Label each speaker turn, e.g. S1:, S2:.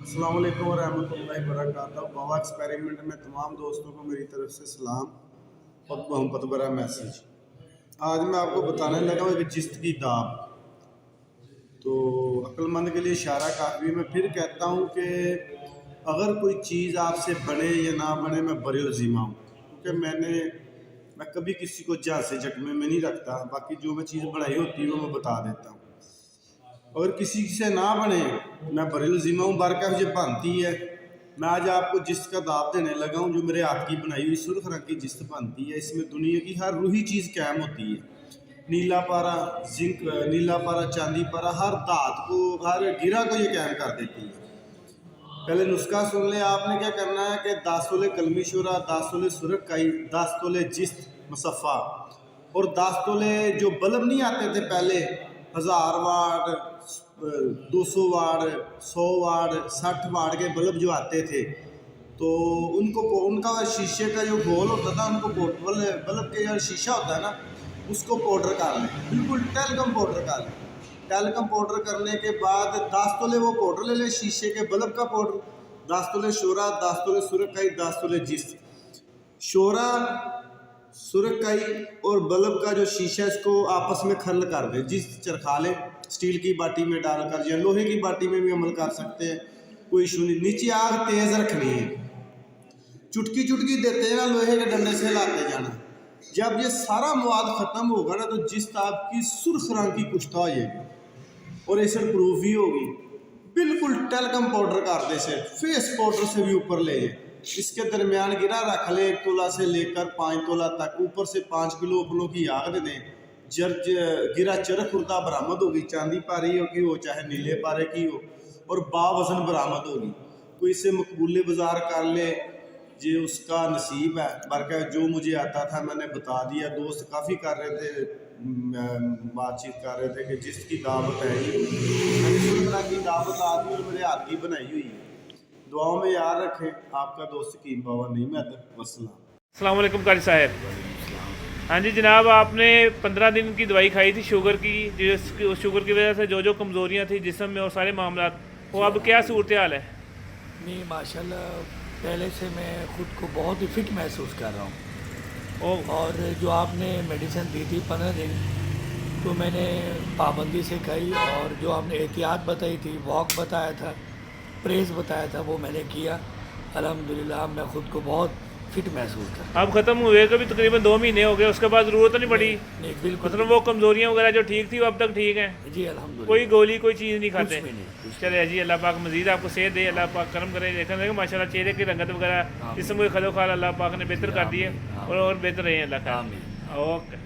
S1: अस्सलाम वालेकुम रहमतुल्लाहि व बरकातहू। बाबा एक्सपेरिमेंट में तमाम दोस्तों को मेरी तरफ से सलाम और मोहब्बत भरा मैसेज। आज मैं आपको बताने लगा हूँ एक जिस्त की दाब। तो अक्लमंद के लिए इशारा काफ़ी। मैं फिर कहता हूँ कि अगर कोई चीज़ आपसे बने या ना बने, मैं बरिल ज़िम्मा हूँ, क्योंकि मैं कभी किसी को झांसे जख्मे में नहीं रखता। बाकी जो मैं चीज़ बनाई होती है वो मैं बता देता हूँ। अगर किसी से ना बने, मैं बरिल ज़िम्मा हूँ, बरका मुझे बनती है। मैं आज आपको जिस्त का दाब देने लगा हूँ, जो मेरे हाथ की बनाई हुई सुर्ख रंग की जिस्त बनती है। इसमें दुनिया की हर रूही चीज़ कायम होती है। नीला पारा, जिंक, नीला पारा, चांदी पारा, हर धात को, हर गिरा को ये कायम कर देती है। पहले नुस्खा सुन ले। आपने क्या करना है कि 10 तोले कलमी शुरा, 10 तोले सुरकाई, 10 तोले जिस्त मुसफ़ा और 10 तोले जो बल्ब नहीं आते थे पहले, 1000 वाट, 200 वाट, 100 वाट, 60 वाट के बल्ब जो आते थे, तो उनका शीशे का जो गोल होता था, उनको बल्ब के जो शीशा होता है ना, उसको पाउडर कर लें, बिल्कुल टेलकम पाउडर कर लें। टेलकम पाउडर करने के बाद 10 तोले वो पाउडर ले लें, शीशे के बल्ब का पाउडर, 10 तोले शोरा, 10 तोले सुरकाई, 10 तोले जिस्त। शोरा, सुरकाई और बल्ब का जो शीशा, इसको आपस में खर्ल कर दे, जिस चरखा ले, स्टील की बाटी में डालकर या लोहे की बाटी में भी अमल कर सकते हैं, कोई इशू नहीं। नीचे आग तेज रखनी है, चुटकी चुटकी देते हैं ना, लोहे के डंडे से हिलाते जाना। जब ये सारा मवाद ख़त्म होगा ना, तो जिस्त आपकी सुर्ख रंग की कुश्ता हो जाएगी और एसिड प्रूफ भी होगी। बिल्कुल टेलकम पाउडर कर दे से, फेस पाउडर से भी ऊपर ले जाए। इसके दरमियान गिरा रख ले, 1 तोला से लेकर 5 तोला तक, ऊपर से 5 किलो उपलों की आग दे दें। गिरा चरख उर्दा बरामद होगी, चांदी पारी की हो चाहे नीले पारे की हो, और बावजन बरामद होगी। कोई इसे मकबूले बाजार कर ले, ये उसका नसीब है। बरका जो मुझे आता था मैंने बता दिया। दोस्त काफ़ी कर रहे थे, बातचीत कर रहे थे कि जिसकी दावत है ये, मैंने सुन तरह की दावत आदमी और मेरे हाथ की बनाई हुई है। दुआओं में याद रखें। आपका दोस्त कीम बाबा नहीं मैं वसलाम।
S2: अस्सलाम वालेकुम कारी साहब। हाँ जी जनाब, आपने 15 दिन की दवाई खाई थी शुगर की, जिस शुगर की वजह से जो कमज़ोरियाँ थी जिस्म में और सारे मामला, वो अब क्या सूरत हाल है?
S3: नहीं माशाल्लाह, पहले से मैं ख़ुद को बहुत ही फिट महसूस कर रहा हूँ। और जो आपने मेडिसिन दी थी 15 दिन, तो मैंने पाबंदी से खाई, और जो आपने एहतियात बताई थी, वॉक बताया था, प्रेस बताया था, वो मैंने किया। अल्हम्दुलिल्लाह मैं ख़ुद को बहुत फिट महसूस कर।
S2: अब ख़त्म हुए कभी तकरीबन 2 महीने हो गए, उसके बाद ज़रूरत नहीं पड़ी?
S3: नहीं बिल्कुल,
S2: मतलब वो कमज़ोरियाँ वगैरह जो ठीक थी वो अब तक ठीक हैं?
S3: जी अल्हम्दुलिल्लाह।
S2: कोई गोली कोई चीज़ नहीं खाते?
S3: कुछ भी नहीं।
S2: चले जी, अल्लाह पाक मज़ीद आपको सेहत दे, अल्लाह पाक करम करे। देखा देखो माशाल्लाह चेहरे की रंगत वगैरह, जिसम को खलो खाल अल्लाह पाक ने बेहतर कर दी है, और बेहतर रहे हैं अल्लाह का। ओके।